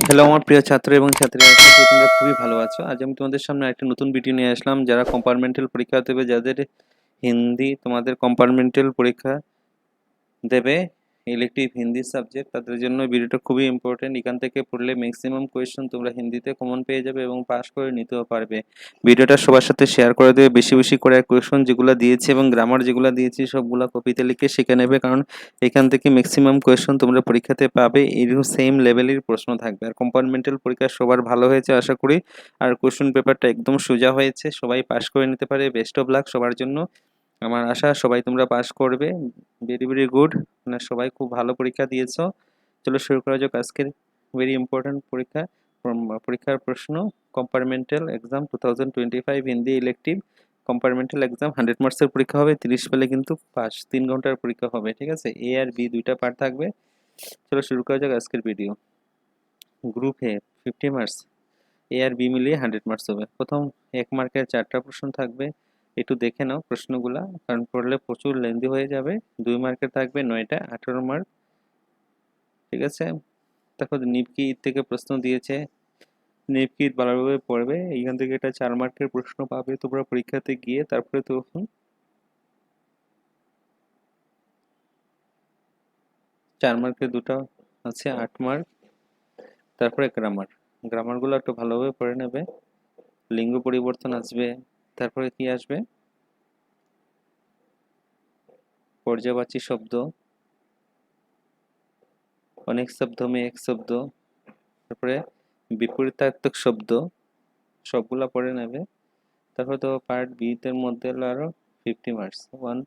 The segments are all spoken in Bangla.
হ্যালো আমার প্রিয় ছাত্র এবং ছাত্রীরা, আশা করি তোমরা খুবই ভালো আছো। আজ আমি তোমাদের সামনে একটা নতুন ভিডিও নিয়ে আসলাম। যারা কম্পার্টমেন্টাল পরীক্ষা দেবে, যাদের হিন্দি তোমাদের কম্পার্টমেন্টাল পরীক্ষা দেবে, ইলেকটিভ হিন্দি সাবজেক্ট, তাদের জন্য ভিডিওটা খুবই ইম্পর্টেন্ট। এখান থেকে পড়লে ম্যাক্সিমাম কোয়েশ্চেন তোমরা হিন্দিতে কমন পেয়ে যাবে এবং পাস করে নিতেও পারবে। ভিডিওটা সবার সাথে শেয়ার করে দেবে, বেশি বেশি করে কোয়েশ্চেন যেগুলো দিয়েছে এবং গ্রামার যেগুলো দিয়েছি সবগুলো কপিতে লিখে শিখে নেবে, কারণ এখান থেকে ম্যাক্সিমাম কোয়েশ্চেন তোমরা পরীক্ষাতে পাবে। এরকম সেম লেভেলের প্রশ্ন থাকবে। আর কম্পার্টমেন্টাল পরীক্ষা সবার ভালো হয়েছে আশা করি, আর কোয়েশ্চেন পেপারটা একদম সোজা হয়েছে, সবাই পাস করে নিতে পারে। বেস্ট অফ লাক সবার জন্য। আমার আশা সবাই তোমরা পাস করবে। ভেরি ভেরি গুড, মানে সবাই খুব ভালো পরীক্ষা দিয়েছো। চলো শুরু করা যাক আজকের ভেরি ইম্পর্টেন্ট পরীক্ষার প্রশ্ন। Compartmental exam 2025 Hindi elective compartmental exam 100 মার্কসের পরীক্ষা হবে। 30 পেলে কিন্তু পাস, 3 ঘন্টার পরীক্ষা হবে, ঠিক আছে। এ আর বি দুইটা পার্ট থাকবে। চলো শুরু করা যাক আজকের video. Group A 50 marks, A আর বি মিলিয়ে 100 মার্কস হবে। প্রথম 1 মার্কের 4টা প্রশ্ন থাকবে, একটু দেখে নাও প্রশ্নগুলা, কারণ পড়লে প্রচুর লেন্দি হয়ে যাবে। 2 মার্কের থাকবে 9টা, 18 মার্ক, ঠিক আছে। দেখো নিপকি থেকে প্রশ্ন দিয়েছে, নিপকি ভালোভাবে পড়বে। এইখান থেকে এটা 4 মার্কের প্রশ্ন পাবে তোমরা পরীক্ষাতে গিয়ে। তারপরে তখন 4 মার্কের দুটো আছে 8 মার্ক। তারপরে গ্রামারগুলো একটু ভালোভাবে পড়ে নেবে। লিঙ্গ পরিবর্তন আসবে, তারপরে কি আসবে, পর্যায়বাচী শব্দ, অনেক শব্দ মে এক শব্দ, তারপরে বিপরীতার্থক শব্দ, সবগুলা পড়ে নেবে। তারপরে তো পার্ট বি এর মধ্যে হলো আরো 50 মার্কস। 1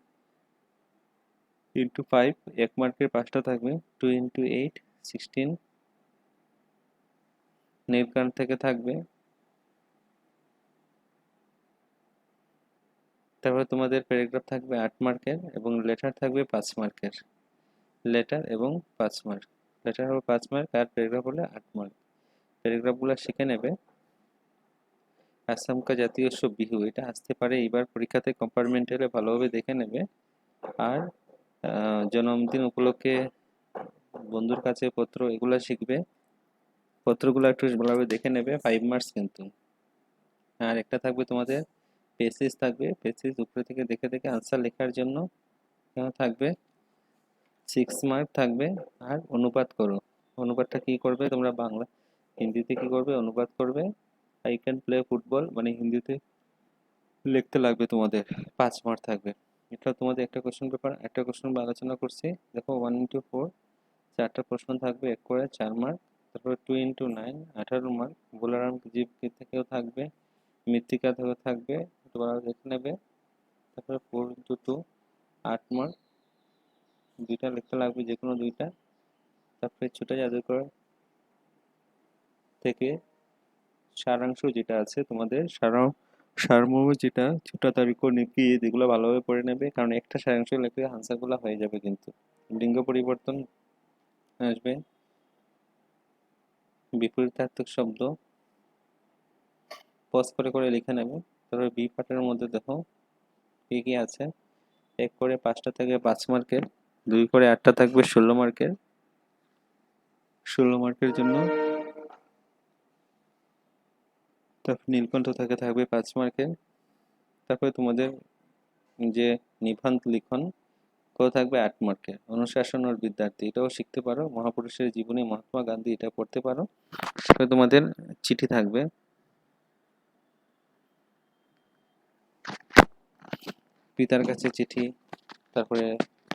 ইন্টু 5, 1 মার্কের 5টা থাকবে। 2 ইন্টু 8, 16। নির্গান থেকে থাকবে। তারপরে তোমাদের প্যারাগ্রাফ থাকবে 8 মার্কের এবং লেটার থাকবে 5 মার্কের। লেটার এবং 5 মার্ক, লেটার হবে 5 মার্ক আর প্যারাগ্রাফ হলে 8 মার্ক। প্যারাগ্রাফগুলো শিখে নেবে। আসাম কা জাতীয় উৎসব বিহু, এটা আসতে পারে এইবার পরীক্ষাতে, কম্পার্টমেন্টালে ভালোভাবে দেখে নেবে। আর জন্মদিন উপলক্ষে বন্ধুর কাছে পত্র, এগুলা শিখবে। পত্রগুলো একটু ভালোভাবে দেখে নেবে, 5 মার্কস কিন্তু। আর একটা থাকবে তোমাদের পেসিস থাকবে, পেসিস উপরে থেকে দেখে দেখে আনসার লেখার জন্য থাকবে 6 মার্ক থাকবে। আর অনুবাদ করো, অনুবাদটা কি করবে তোমরা, বাংলা হিন্দিতে কি করবে, অনুবাদ করবে। আই ক্যান প্লে ফুটবল মানে হিন্দিতে লিখতে লাগবে তোমাদের, 5 মার্ক থাকবে। এটা তোমাদের একটা কোশ্চেন পেপার, একটা কোশ্চেন আলোচনা করছি। দেখো 1 ইন্টু 4, 4টা প্রশ্ন থাকবে, 1 করে 4 মার্ক। তারপর 2 ইন্টু 9, 18 মার্ক। বোলারাম জীব থেকেও থাকবে, মৃত্তিকা থেকেও থাকবে, একটু ভালো দেখে নেবে। তারপরে 4 ইন্টু 2, 8 মার্ক। দুইটা লিখতে লাগবে, যে কোনো দুইটা। তারপরে ছোট জাদুকর থেকে সারাংশ যেটা আছে তোমাদের, সারমর্ম যেটা, ছোট তারিখ নিপি, এগুলো ভালোভাবে পড়ে নেবে, কারণ একটা সারাংশ লিখে আনসারগুলো হয়ে যাবে কিন্তু। লিঙ্গ পরিবর্তন আসবে, বিপরীতার্থক শব্দ পজ করে করে লিখে নেবে। তারপরে বি পার্টের মধ্যে দেখো কি কি আছে। 1 করে 5টা থেকে 5 মার্কের, 2 করে 8টা থাকবে 16 মার্কের। 16 মার্কের জন্য তারপর নীলকণ্ঠ থেকে থাকবে 5 মার্কের। তারপরে তোমাদের যে নিবন্ধ লিখন কত থাকবে 8 মার্কের। অনুশাসন ও বিদ্যার্থী, এটাও শিখতে পারো। মহাপুরুষের জীবনী, মহাত্মা গান্ধী, এটা পড়তে পারো। তারপরে তোমাদের চিঠি থাকবে, পিতার কাছে চিঠি, তারপরে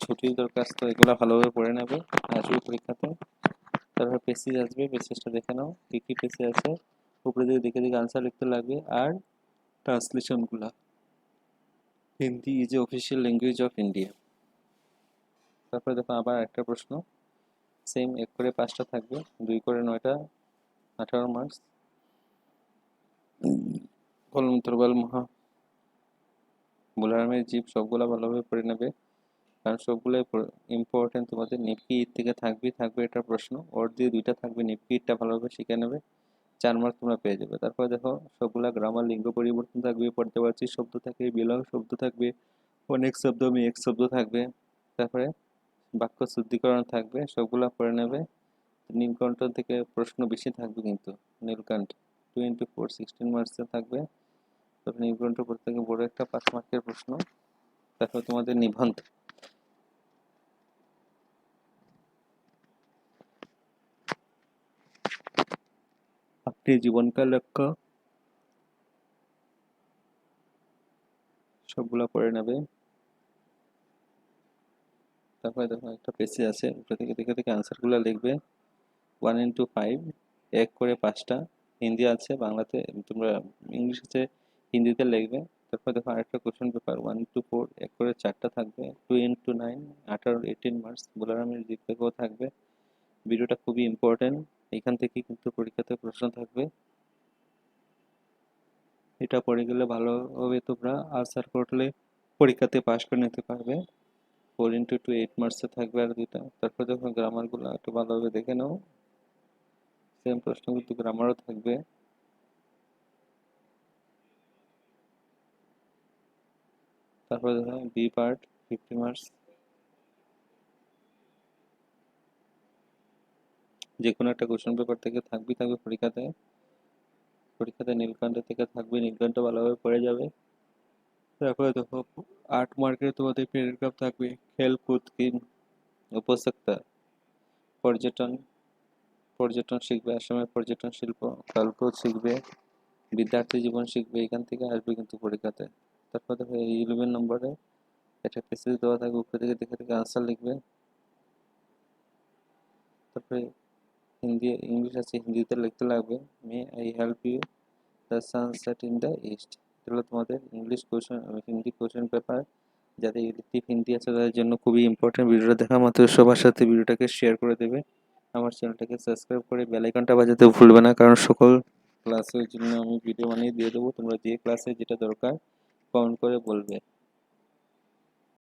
ছুটির দরখাস্ত, এগুলো ভালোভাবে পড়ে নেবে, আসবে পরীক্ষাতে। তারপরে পেসিজ আসবে, পেসিজটা দেখে নাও কি কি পেসিজ আছে, উপরে দিকে দেখে দেখে আনসার লিখতে লাগবে। আর ট্রান্সলেশনগুলা, Hindi is a official language of India. তারপরে দেখো আবার একটা প্রশ্ন, সেম 1 করে 5টা থাকবে, 2 করে 9টা, 18 মার্কস। কলম তরবাল মহা বোলারামের জীব, সবগুলা ভালোভাবে পড়ে নেবে, কারণ সবগুলোই ইম্পর্টেন্ট। তোমাদের নিপকি ঈদ থেকে থাকবে এটা প্রশ্ন, ওর দিয়ে 2টা থাকবে, নিপকি ঈদটা ভালোভাবে শিখে নেবে, 4 মার্ক তোমরা পেয়ে যাবে। তারপরে দেখো সবগুলা গ্রামার, লিঙ্গ পরিবর্তন থাকবে, পর্যায়বাচী শব্দ থাকবে, বিলয় শব্দ থাকবে, অনেক শব্দ মে এক শব্দ থাকবে। তারপরে বাক্য শুদ্ধিকরণ থাকবে, সবগুলা পড়ে নেবে। নীলকণ্ঠ থেকে প্রশ্ন বেশি থাকবে, কিন্তু নীলকণ্ঠ 2 × 4 16 মার্কসের থাকবে। তবে নীলকণ্ঠ থেকে বড় একটা 5 মার্কের প্রশ্ন। তারপর তোমাদের নিবন্ধ, আপনি জীবনকাল লক্ষ্য সবগুলা পড়ে নেবে। তারপরে দেখো একটা পেজে আছে, উপরে থেকে দেখে দেখে আনসারগুলো লিখবে। 1 × 5 1 করে 5টা, হিন্দি আছে, বাংলাতে তোমরা ইংলিশ আছে, হিন্দিতে লিখবে। তারপর দেখো আরেকটা কোশ্চেন পেপার 1 × 4 1 করে 4টা থাকবে। 2 × 9 18 মার্কস বোলারামের দিক থেকেও থাকবে। ভিডিওটা খুবই ইম্পর্টেন্ট, এখান থেকে কিন্তু পরীক্ষাতে প্রশ্ন থাকবে। এটা পড়ে গেলে ভালোভাবে তোমরা আনসার করলে পরীক্ষাতে পাশ করে নিতে পারবে। 4 × 2 8 মার্কসে থাকবে আর দুইটা। তারপর দেখো গ্রামারগুলো একটু ভালোভাবে দেখে নাও, সেম প্রশ্ন কিন্তু গ্রামারও থাকবে। তারপরে দেখো বি পার্ট 50 মার্কস, যে কোনো একটা কোশ্চেন পেপার থেকে থাকবে পরীক্ষাতে। নীলকণ্ঠ থেকে থাকবে, নীলকণ্ঠ ভালোভাবে পড়ে যাবে। তারপরে দেখো 8 মার্কের তোমাদের প্যারাগ্রাফ থাকবে। খেলকুদ কি উপসত্তা, পর্যটন পর্যটন শিখবে, আসামের পর্যটন শিল্প, খেলকুদ শিখবে, বিদ্যার্থী জীবন শিখবে, এখান থেকে আসবে কিন্তু পরীক্ষাতে। তারপর দেখো 11 নম্বরে একটা পেসেজ দেওয়া থাকবে, উপরে থেকে দেখে দেখে আনসার লিখবে। তারপরে হিন্দি ইংলিশ আছে, হিন্দিতে লিখতে লাগবে। May I help you the sunset in the east. এগুলো তোমাদের English question, Hindi question paper. যাদের ইলেকটিভ হিন্দি আছে তাদের জন্য খুবই ইম্পর্টেন্ট। ভিডিওটা দেখা মাত্র সবার সাথে ভিডিওটাকে শেয়ার করে দেবে। আমার চ্যানেলটাকে সাবস্ক্রাইব করে বেল আইকনটা বাজাতে ভুলবে না, কারণ সকল ক্লাসের জন্য আমি ভিডিও বানিয়ে দিয়ে দেবো। তোমরা যে ক্লাসে যেটা দরকার কমেন্ট করে বলবে।